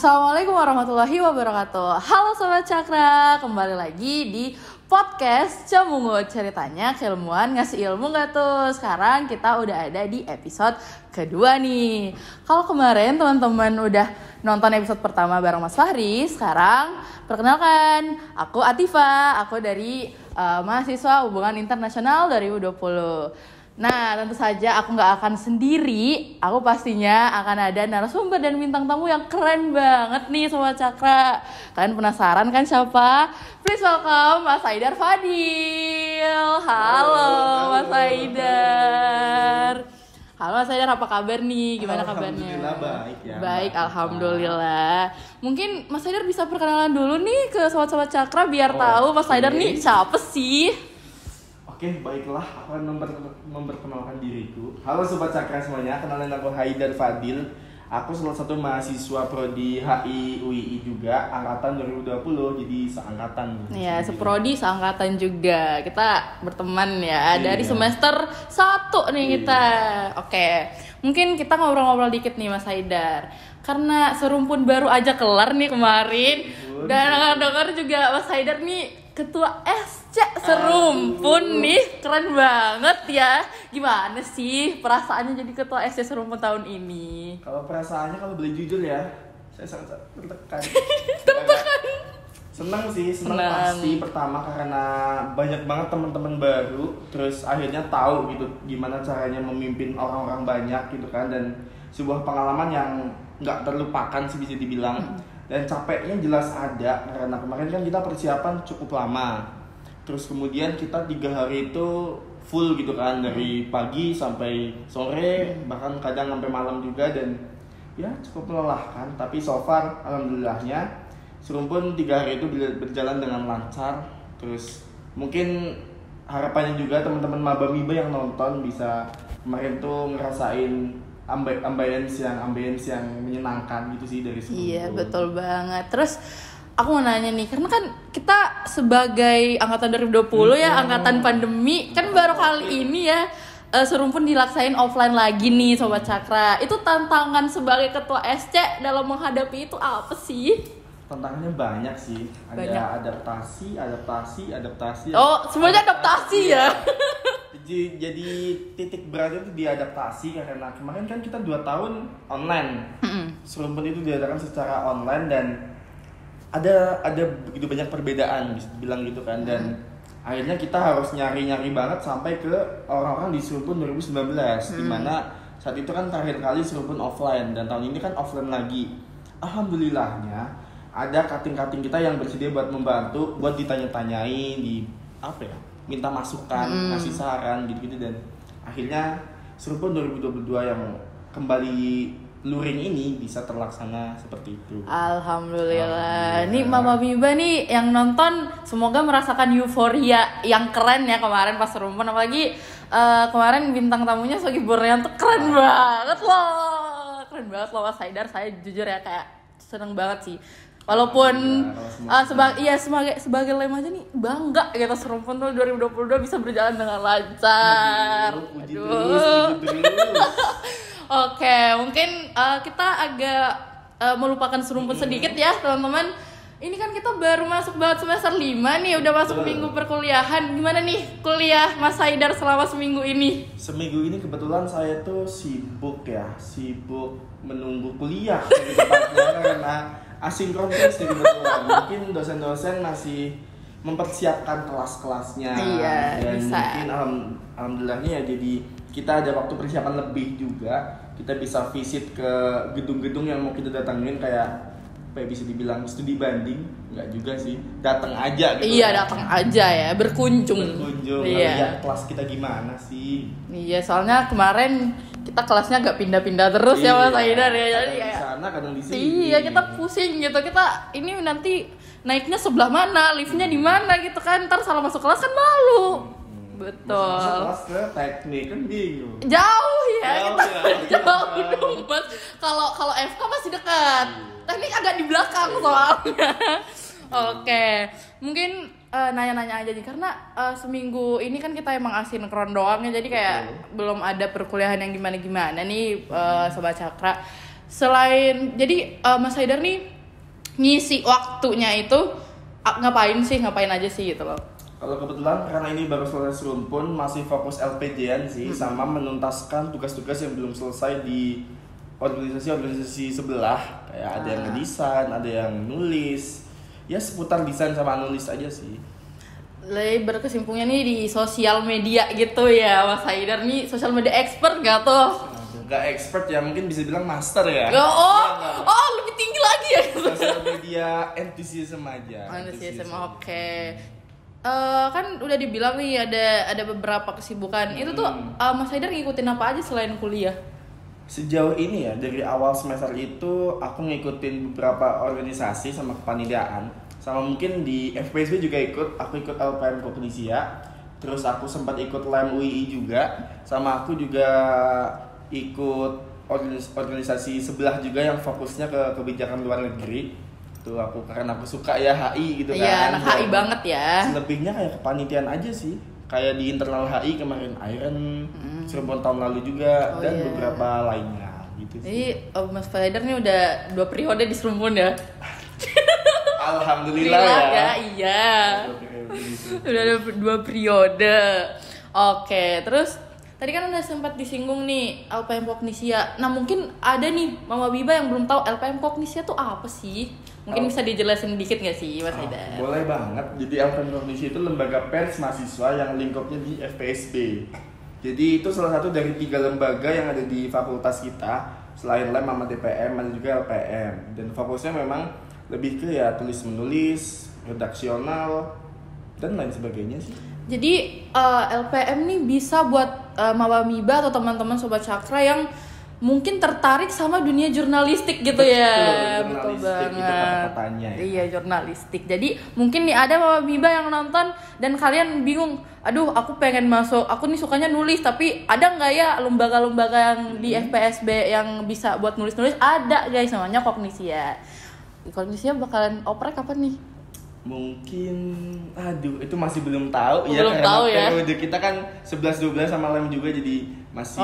Assalamualaikum warahmatullahi wabarakatuh. Halo Sobat Cakra, kembali lagi di podcast Cemungut, ceritanya keilmuan ngasih ilmu gak tuh. Sekarang kita udah ada di episode kedua nih. Kalau kemarin teman-teman udah nonton episode pertama bareng Mas Fahri, sekarang perkenalkan, aku Atifa, aku dari mahasiswa hubungan internasional 2020. Nah, tentu saja aku gak akan sendiri. Aku pastinya akan ada narasumber dan bintang tamu yang keren banget nih Sobat Cakra. Kalian penasaran kan siapa? Please welcome Mas Haidar Fadil. Halo Mas Haidar. Halo Mas Haidar, apa kabar nih? Gimana kabarnya? Alhamdulillah baik ya. Baik, alhamdulillah. Mungkin Mas Haidar bisa perkenalan dulu nih ke Sobat-Sobat Cakra biar tahu Mas Haidar nih siapa sih? Oke, baiklah, aku akan memperkenalkan diriku. Halo Sobat Cakra semuanya, kenalin aku Haidar Fadil. Aku salah satu mahasiswa prodi HI UII juga, angkatan 2020, jadi seangkatan. Iya, seprodi seangkatan juga. Kita berteman ya, dari semester 1 nih kita. Oke, mungkin kita ngobrol-ngobrol dikit nih Mas Haidar. Karena serumpun baru aja kelar nih kemarin. Dan dengar juga Mas Haidar nih ketua SC serumpun nih, keren banget ya. Gimana sih perasaannya jadi ketua SC serumpun tahun ini? Kalau perasaannya, kalau boleh jujur ya, saya sangat tertekan. Senang sih, senang pasti. Pertama karena banyak banget teman-teman baru, terus akhirnya tahu gitu gimana caranya memimpin orang-orang banyak gitu kan, dan sebuah pengalaman yang nggak terlupakan sih bisa dibilang. Dan capeknya jelas ada, karena kemarin kan kita persiapan cukup lama. Terus kemudian kita 3 hari itu full gitu kan, dari pagi sampai sore, bahkan kadang sampai malam juga. Dan ya cukup melelahkan, tapi so far alhamdulillahnya serumpun 3 hari itu berjalan dengan lancar. Terus mungkin harapannya juga teman-teman maba-miba yang nonton bisa kemarin tuh ngerasain ambience yang menyenangkan gitu sih dari serumpun. Iya, betul banget. Terus aku mau nanya nih, karena kan kita sebagai angkatan 2020 ya, angkatan pandemi, kan baru kali ini ya serumpun dilaksain offline lagi nih Sobat Cakra. Itu tantangan sebagai ketua SC dalam menghadapi itu apa sih? Tantangannya banyak sih. Ada adaptasi. Oh, semuanya adaptasi ya? Jadi titik beratnya itu di adaptasi, karena kemarin kan kita 2 tahun online. Serumpun itu diadakan secara online dan ada begitu banyak perbedaan bisa dibilang gitu kan. Dan akhirnya kita harus nyari banget sampai ke orang-orang di Serumpun 2019, dimana saat itu kan terakhir kali Serumpun offline, dan tahun ini kan offline lagi. Alhamdulillahnya ada kating-kating kita yang bersedia buat membantu, buat ditanya-tanyain, minta masukan, ngasih saran gitu-gitu. Dan akhirnya Serumpun 2022 yang kembali luring ini bisa terlaksana seperti itu. Alhamdulillah. Nih Mama Miba nih yang nonton semoga merasakan euforia yang keren ya kemarin pas Serumpun. Apalagi kemarin bintang tamunya Sogi Bornean tuh keren banget loh. Keren banget loh Mas Haidar. Saya jujur ya kayak seneng banget sih. Walaupun sebagai lem aja nih bangga gitu Serumpun tuh 2022 bisa berjalan dengan lancar. Aduh. Oke, mungkin kita agak melupakan Serumpun sedikit ya teman-teman. Ini kan kita baru masuk banget semester 5 nih, udah masuk minggu perkuliahan. Gimana nih kuliah Mas Haidar selama seminggu ini? Seminggu ini kebetulan saya tuh sibuk menunggu kuliah karena asinkronus kebetulan. Mungkin dosen-dosen masih mempersiapkan kelas-kelasnya. Iya, dan bisa. Mungkin alhamdulillahnya ya, jadi kita ada waktu persiapan lebih juga. Kita bisa visit ke gedung-gedung yang mau kita datangin, kayak apa ya, bisa dibilang studi banding. Enggak juga sih, datang aja gitu. Iya, datang aja ya, berkunjung. Iya. Lihat kelas kita gimana sih. Iya, soalnya kemarin kita kelasnya agak pindah-pindah terus ya Mas Haidar ya. Jadi di sana kadang di sini. Iya, kita pusing gitu. Kita ini nanti naiknya sebelah mana, liftnya di mana gitu kan. Ntar salah masuk kelas kan malu. Betul. Masuk kelas ke teknik kan bingung. Jauh ya, jauh ya. dong Mas. Kalau FK masih dekat. Teknik agak di belakang soalnya. Oke, mungkin nanya-nanya aja nih, karena seminggu ini kan kita emang asinkron doang ya, jadi kayak belum ada perkuliahan yang gimana-gimana nih Sobat Cakra. Selain, jadi Mas Haidar nih ngisi waktunya itu ngapain aja sih gitu loh? Kalau kebetulan karena ini baru selesai serumpun, masih fokus LPJ-an sih, sama menuntaskan tugas-tugas yang belum selesai di organisasi sebelah. Kayak ada yang ngedesain, ada yang nulis, ya seputar desain sama nulis aja sih. Berkesimpungnya nih di sosial media gitu ya, Mas Haidar nih sosial media expert gak tuh? Gak expert ya, mungkin bisa bilang master ya. Lebih tinggi lagi ya. Sosial media entusiasm aja. Entusiasm, oke. Kan udah dibilang nih ada beberapa kesibukan. Itu tuh Mas Haidar ngikutin apa aja selain kuliah? Sejauh ini ya, dari awal semester itu aku ngikutin beberapa organisasi sama kepanitiaan. Sama mungkin di FPSB juga aku ikut LPM Kognisia. Terus aku sempat ikut LEM UII juga. Sama aku juga ikut organisasi sebelah juga yang fokusnya ke kebijakan luar negeri. Tuh aku karena aku suka ya HI gitu kan. Iya, anak HI banget ya. Selebihnya kayak kepanitiaan aja sih. Kayak di internal HI kemarin Iron, Cirebon tahun lalu juga dan beberapa lainnya gitu sih. Jadi Mas Haidar nih udah 2 periode di Serumpun ya. Alhamdulillah ya. Iya. Udah ada 2 periode. Oke, terus tadi kan udah sempat disinggung nih LPM Kognisia. Nah mungkin ada nih Mama Biba yang belum tahu LPM Kognisia tuh apa sih? Mungkin bisa dijelasin dikit nggak sih Mas Haidar? Boleh banget. Jadi LPM Kognisia itu lembaga pers mahasiswa yang lingkupnya di FPSB. Jadi itu salah satu dari 3 lembaga yang ada di fakultas kita. Selain LEM sama DPM, ada juga LPM. Dan fokusnya memang lebih ke ya tulis menulis, redaksional, dan lain sebagainya sih. Jadi LPM nih bisa buat Mama Biba atau teman-teman Sobat Cakra yang mungkin tertarik sama dunia jurnalistik gitu. Betul banget. Itu kata-katanya ya. Iya, jurnalistik. Jadi mungkin nih ada Mama Biba yang nonton dan kalian bingung, aduh aku pengen masuk, aku nih sukanya nulis, tapi ada nggak ya lembaga-lembaga yang di FPSB yang bisa buat nulis-nulis? Ada guys, namanya Kognisia. Kognisia bakalan oprek kapan nih? Mungkin itu masih belum tahu belum tahu ya. Periode kita kan 11-12 sama LEM juga, jadi masih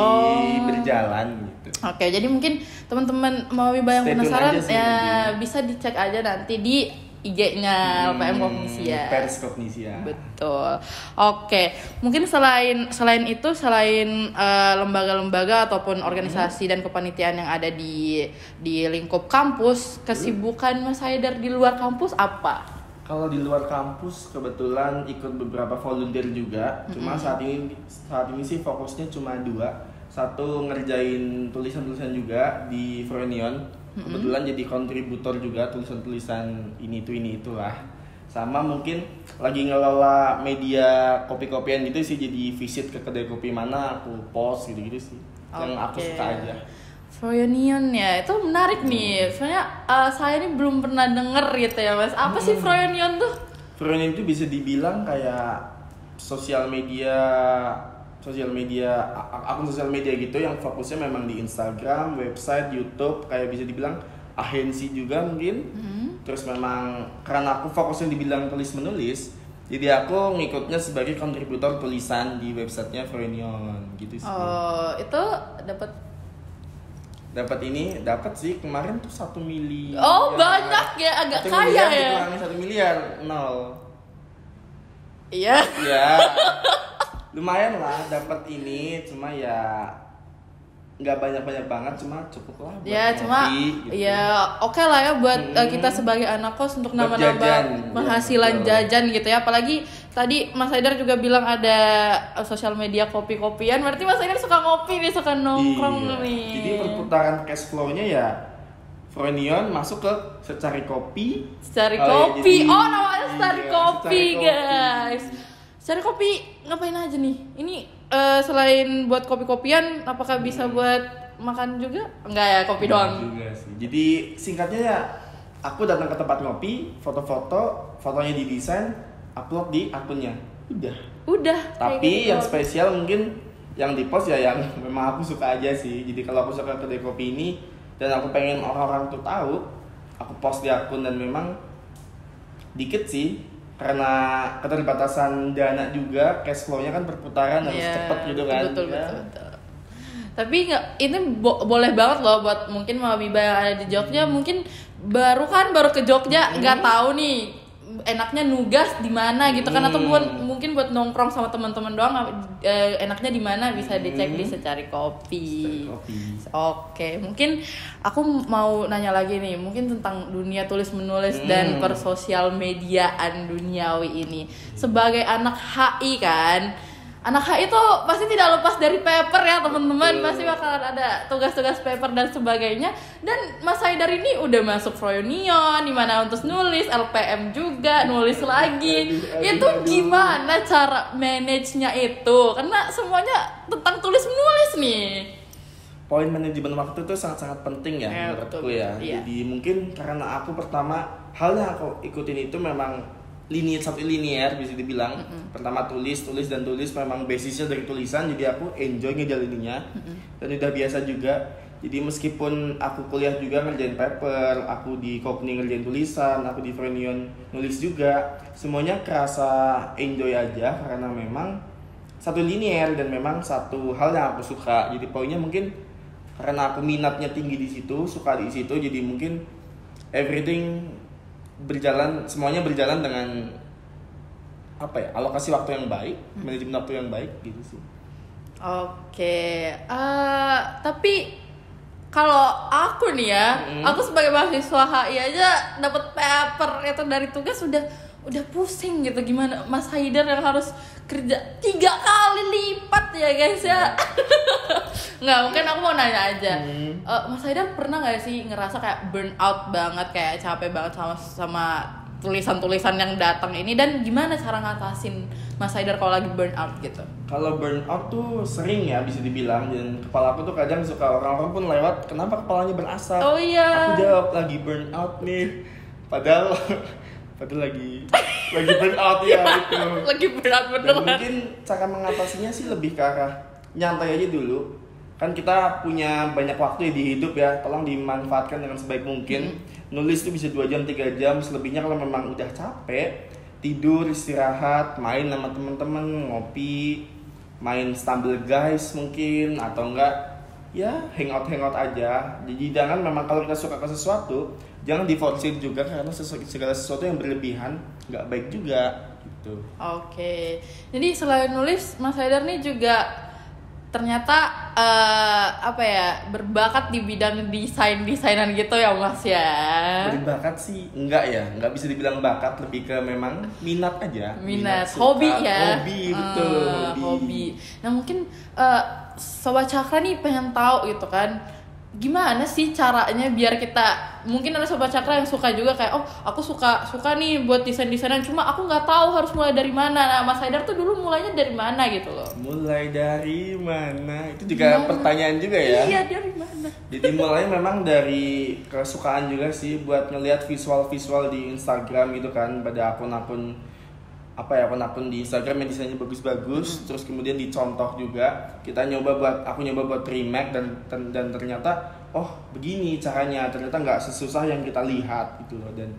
berjalan gitu. Oke, jadi mungkin teman-teman mau yang penasaran ya bisa dicek aja nanti di IG-nya LPM Kognisia. Pers Kognisia. Betul. Oke, mungkin selain itu, selain lembaga-lembaga ataupun organisasi dan kepanitiaan yang ada di lingkup kampus, kesibukan Mas Haidar di luar kampus apa? Kalau di luar kampus kebetulan ikut beberapa volunteer juga. Cuma saat ini sih fokusnya cuma 2. Satu ngerjain tulisan-tulisan juga di Froenion. Kebetulan jadi kontributor juga tulisan-tulisan ini itulah. Sama mungkin lagi ngelola media kopi-kopian gitu sih, jadi visit ke kedai kopi mana aku post gitu sih. Yang aku suka aja. Froenion ya, itu menarik nih. Soalnya saya ini belum pernah denger gitu ya Mas. Apa sih Froenion tuh? Froenion itu bisa dibilang kayak sosial media akun sosial media gitu yang fokusnya memang di Instagram, website, YouTube, kayak bisa dibilang agensi juga mungkin. Terus memang karena aku fokusnya dibilang tulis menulis, jadi aku ngikutnya sebagai kontributor tulisan di websitenya Froenion gitu sih. Oh, itu dapat sih kemarin tuh 1 miliar. Oh ya, banyak ya, agak kaya ya. 1 miliar 0. Iya. Ya, lumayan lah dapat ini, cuma ya nggak banyak banget, cuma cukup lah buat ya, cuma gitu. Ya oke lah ya buat kita sebagai anak kos untuk nambah-nambah penghasilan jajan gitu ya. Apalagi tadi Mas Haidar juga bilang ada sosial media kopi-kopian, berarti Mas Haidar suka ngopi nih, suka nongkrong nih. Jadi perputaran cash flow-nya ya Froenion masuk ke Secari Kopi. Secari Kopi. Namanya Secari Kopi, guys. Secari Kopi ngapain aja nih? Ini selain buat kopi-kopian, apakah bisa buat makan juga? Enggak ya, kopi doang. Juga sih. Jadi singkatnya ya, aku datang ke tempat ngopi, fotonya didesain, upload di akunnya. Udah. Tapi gitu. Yang spesial mungkin yang di post ya yang memang aku suka aja sih. Jadi kalau aku suka kedai kopi ini dan aku pengen orang-orang tuh tahu, aku post di akun. Dan memang dikit sih, karena keterbatasan dana juga, cash flow-nya kan perputaran harus cepet gitu kan. Betul. Tapi ini boleh banget loh buat mungkin Mama Biba yang ada di Jogja, mungkin baru ke Jogja, nggak tahu nih enaknya nugas di mana gitu kan, atau mungkin buat nongkrong sama teman-teman doang, enaknya di mana bisa dicek di Secari Kopi. Oke, mungkin aku mau nanya lagi nih, mungkin tentang dunia tulis menulis dan persosial mediaan duniawi ini. Sebagai anak HI kan, anak HI itu pasti tidak lepas dari paper ya teman-teman, pasti bakalan ada tugas-tugas paper dan sebagainya. Dan Mas Haidar ini udah masuk Froyonion, dimana untuk nulis, LPM juga, nulis lagi. Itu gimana cara manage-nya itu? Karena semuanya tentang tulis menulis nih. Poin manajemen waktu itu sangat-sangat penting ya menurutku ya. Iya. Jadi mungkin karena aku pertama, hal yang aku ikutin itu memang linear bisa dibilang. Pertama tulis memang basisnya dari tulisan, jadi aku enjoy ngejalaninnya. Dan udah biasa juga. Jadi meskipun aku kuliah juga ngerjain paper, aku di Kopni ngerjain tulisan, aku di Froyonion nulis juga, semuanya kerasa enjoy aja karena memang satu linear dan memang satu hal yang aku suka. Jadi poinnya mungkin karena aku minatnya tinggi di situ, suka di situ, jadi mungkin everything semuanya berjalan dengan alokasi waktu yang baik, manajemen waktu yang baik gitu sih. Oke, tapi kalau aku nih ya, aku sebagai mahasiswa HI aja dapat paper itu dari tugas udah pusing gitu. Gimana Mas Haidar yang harus kerja 3 kali lipat ya guys ya? Nggak, mungkin aku mau nanya aja. Mas Haidar pernah nggak sih ngerasa kayak burn out banget, kayak capek banget sama tulisan-tulisan yang datang ini, dan gimana cara ngatasin Mas Haidar kalau lagi burn out gitu? Kalau burn out tuh sering ya bisa dibilang, dan kepala aku tuh kadang suka orang-orang pun lewat, kenapa kepalanya berasap? Oh iya. Aku jawab lagi burn out nih, padahal lagi burn out ya itu. Lagi burn out beneran. Mungkin cara mengatasinya sih lebih ke arah nyantai aja dulu. Kan kita punya banyak waktu di hidup ya, tolong dimanfaatkan dengan sebaik mungkin. Nulis itu bisa 2 jam, 3 jam, selebihnya kalau memang udah capek, tidur, istirahat, main sama temen-temen, ngopi, main Stumble Guys mungkin, atau enggak ya hangout aja. Jadi jangan, memang kalau kita suka ke sesuatu, jangan diforsir juga, karena segala sesuatu yang berlebihan nggak baik juga gitu. Oke, jadi selain nulis, Mas Haidar nih juga ternyata berbakat di bidang desainan gitu ya Mas ya. Berbakat sih enggak ya, enggak bisa dibilang bakat, lebih ke memang minat aja. Minat hobi ya. Betul, hobi. Nah mungkin Sobat Cakra nih pengen tahu gitu kan, gimana sih caranya biar kita, mungkin ada Sobat Cakra yang suka juga kayak, oh aku suka nih buat desain-desainan, cuma aku nggak tahu harus mulai dari mana. Nah Mas Haidar tuh dulu mulainya dari mana gitu loh? Mulai dari mana? Itu juga pertanyaan juga ya. Iya, dari mana? Jadi mulai memang dari kesukaan juga sih, buat ngelihat visual di Instagram gitu kan, pada akun-akun di Instagram yang desainnya bagus-bagus, terus kemudian dicontoh juga. Aku nyoba buat remake dan ternyata begini caranya, ternyata nggak sesusah yang kita lihat gitu loh. Dan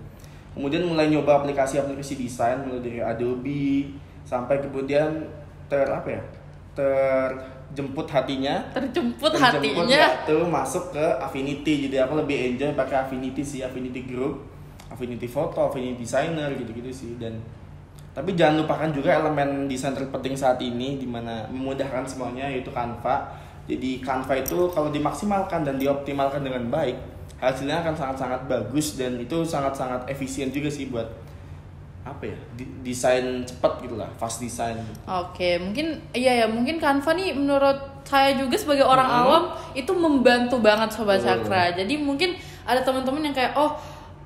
kemudian mulai nyoba aplikasi desain, mulai dari Adobe sampai kemudian terjemput hatinya tuh masuk ke Affinity. Jadi aku lebih enjoy pakai Affinity sih, Affinity Group, Affinity Photo, Affinity Designer gitu-gitu sih. Tapi jangan lupakan juga elemen desain terpenting saat ini, dimana memudahkan semuanya, yaitu Canva. Jadi Canva itu kalau dimaksimalkan dan dioptimalkan dengan baik, hasilnya akan sangat-sangat bagus, dan itu sangat-sangat efisien juga sih buat desain cepat gitulah, fast design. Oke, mungkin Canva nih menurut saya juga sebagai orang awam itu membantu banget Sobat Cakra. Jadi mungkin ada teman-teman yang kayak,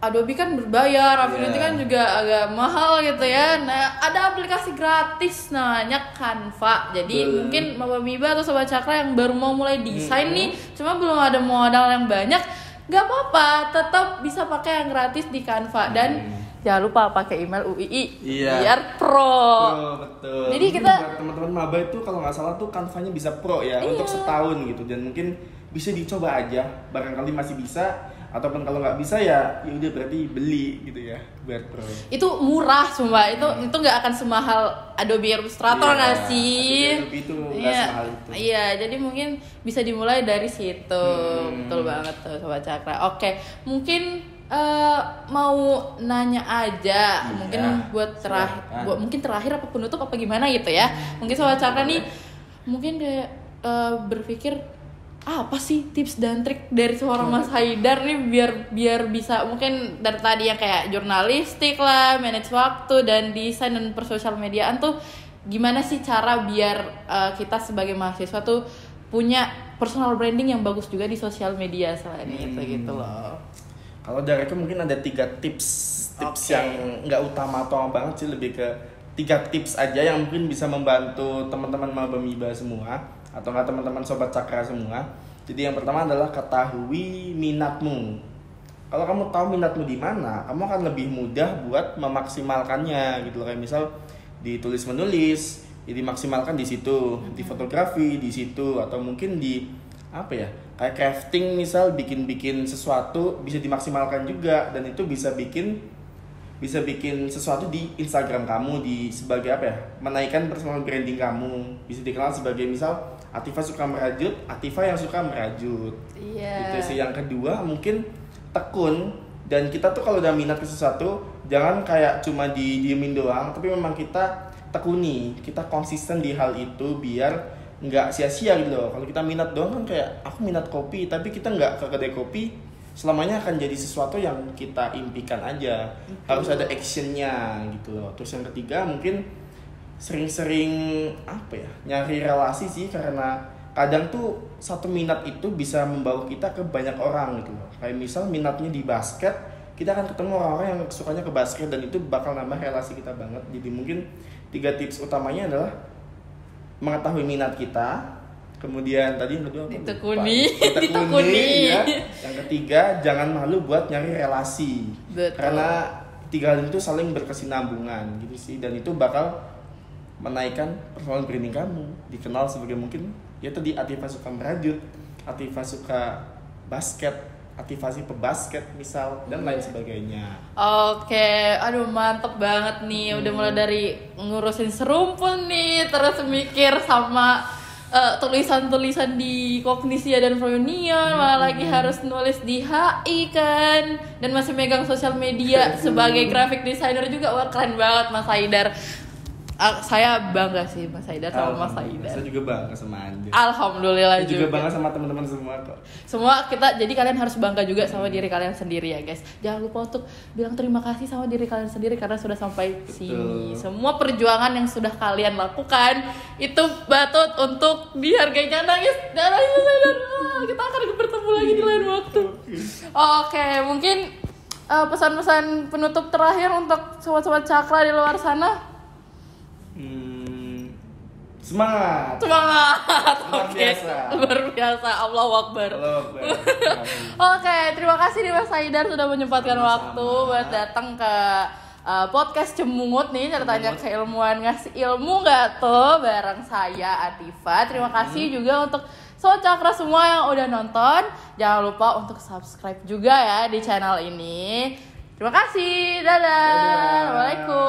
Adobe kan berbayar, Affinity kan juga agak mahal gitu ya. Nah, ada aplikasi gratis namanya Canva. Jadi mungkin Bapak Miba atau Sobat Cakra yang baru mau mulai desain nih, cuma belum ada modal yang banyak, gak apa-apa, tetap bisa pakai yang gratis di Canva. Dan jangan lupa pakai email UII biar pro. Betul. Jadi kita teman-teman maba itu kalau nggak salah tuh Canva-nya bisa pro ya, untuk setahun gitu, dan mungkin bisa dicoba aja, barangkali masih bisa. Ataupun kalau nggak bisa ya udah berarti beli gitu ya, biar pro. Itu murah cuma itu nggak akan semahal Adobe Illustrator nggak sih? Adobe itu nggak semahal itu. Iya, jadi mungkin bisa dimulai dari situ. Betul banget tuh Sobat Cakra. Oke, mungkin mau nanya aja, Iya, mungkin buat terakhir, silakan. mungkin terakhir apa penutup apa gimana gitu ya. Mungkin Sobat Cakra nih, mungkin kayak berpikir apa sih tips dan trik dari seorang Mas Haidar nih biar bisa, mungkin dari tadi yang kayak jurnalistik lah, manage waktu dan desain dan persosial mediaan tuh gimana sih cara biar kita sebagai mahasiswa tuh punya personal branding yang bagus juga di sosial media selain itu gitu loh. Kalau dari aku mungkin ada 3 tips yang nggak utama banget sih, lebih ke 3 tips aja yang mungkin bisa membantu teman-teman maba-miba semua atau nggak teman-teman Sobat Cakra semua. Jadi yang pertama adalah ketahui minatmu. Kalau kamu tahu minatmu di mana, kamu akan lebih mudah buat memaksimalkannya gitu loh. Kayak misal di tulis menulis, ya dimaksimalkan di situ, di fotografi di situ, atau mungkin di apa ya, kayak crafting misal, bikin sesuatu bisa dimaksimalkan juga, dan itu bisa bikin sesuatu di Instagram kamu, di sebagai apa ya, menaikkan personal branding kamu, bisa dikenal sebagai misal Atifa suka merajut, Atifa yang suka merajut. Iya. Itu sih. Yang kedua mungkin tekun, dan kita tuh kalau udah minat ke sesuatu jangan kayak cuma didiemin doang, tapi memang kita tekuni, kita konsisten di hal itu biar nggak sia-sia gitu loh. Kalau kita minat doang kan kayak aku minat kopi tapi kita nggak ke kedai kopi, selamanya akan jadi sesuatu yang kita impikan aja. Harus ada actionnya gitu loh. Terus yang ketiga mungkin sering-sering apa ya, nyari relasi sih, karena kadang tuh satu minat itu bisa membawa kita ke banyak orang gitu loh. Kayak misal minatnya di basket, kita akan ketemu orang-orang yang sukanya ke basket, dan itu bakal nambah relasi kita banget. Jadi mungkin 3 tips utamanya adalah mengetahui minat kita, kemudian tadi yang kedua ditekuni. ya. Yang ketiga jangan malu buat nyari relasi. Betul. Karena 3 hal itu saling berkesinambungan gitu sih, dan itu bakal menaikkan personal branding kamu, dikenal sebagai mungkin ya tadi Atifa suka merajut, Atifa suka basket, Atifa si pebasket misal, dan lain sebagainya. Oke, aduh mantep banget nih. Udah mulai dari ngurusin serumpun nih, terus mikir sama tulisan-tulisan di Kognisia dan Reunion, malah lagi harus nulis di HI kan, dan masih megang sosial media sebagai graphic designer juga. Wah keren banget Mas Haidar. Saya bangga sih Mas Haidar sama Mas Haidar. Saya juga bangga sama Anda. Alhamdulillah Saya juga bangga sama teman-teman semua kok. Semua kita, jadi kalian harus bangga juga sama diri kalian sendiri ya guys. Jangan lupa untuk bilang terima kasih sama diri kalian sendiri karena sudah sampai sini. Semua perjuangan yang sudah kalian lakukan itu patut untuk dihargai. Nangis Mas Haidar. Kita akan bertemu lagi di lain waktu. Oke, mungkin pesan-pesan penutup terakhir untuk sobat-sobat Cakra di luar sana. Semangat. Luar biasa. biasa. Allahu Akbar. Oke, terima kasih nih Mas Haidar sudah menyempatkan waktu buat datang ke podcast Cemungut nih, ceritanya keilmuan, ngasih ilmu nggak tuh bareng saya Atifa. Terima kasih juga untuk Sobat Cakra semua yang udah nonton. Jangan lupa untuk subscribe juga ya di channel ini. Terima kasih. Dadah. Assalamualaikum.